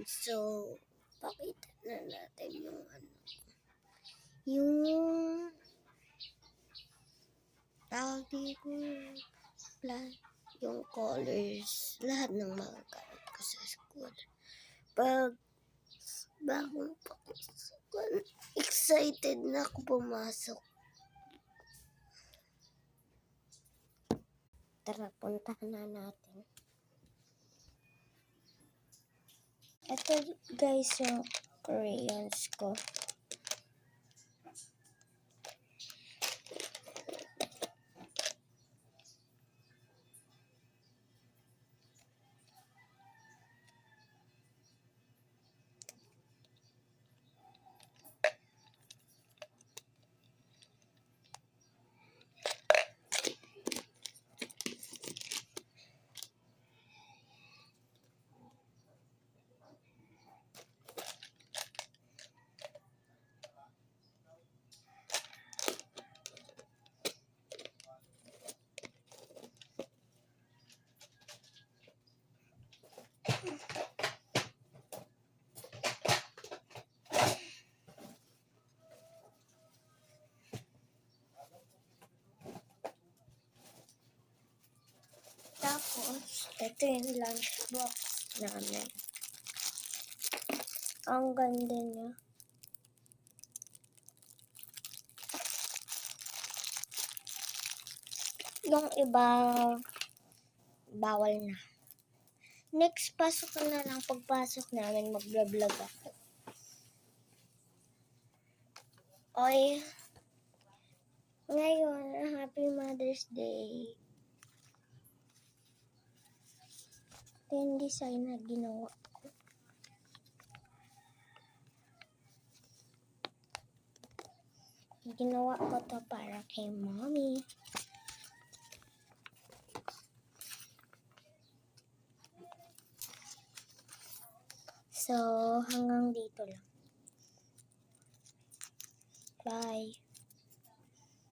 So, pakita na natin yung yung tawag dito, yung colors, lahat ng mga gamit ko sa school. Bagong school, excited na ako pumasok. Tara, puntahan na natin. Ito guys yung crayons ko. Tapos, ito yung lunchbox namin. Ang ganda niya. Yung iba, bawal na. Next, pasok na lang. Pagpasok namin, mag-vlog ako. Oy, ngayon, Happy Mother's Day. Ito yung design na ginawa ko. Ginawa ko to para kay mommy. So, hanggang dito lang. Bye.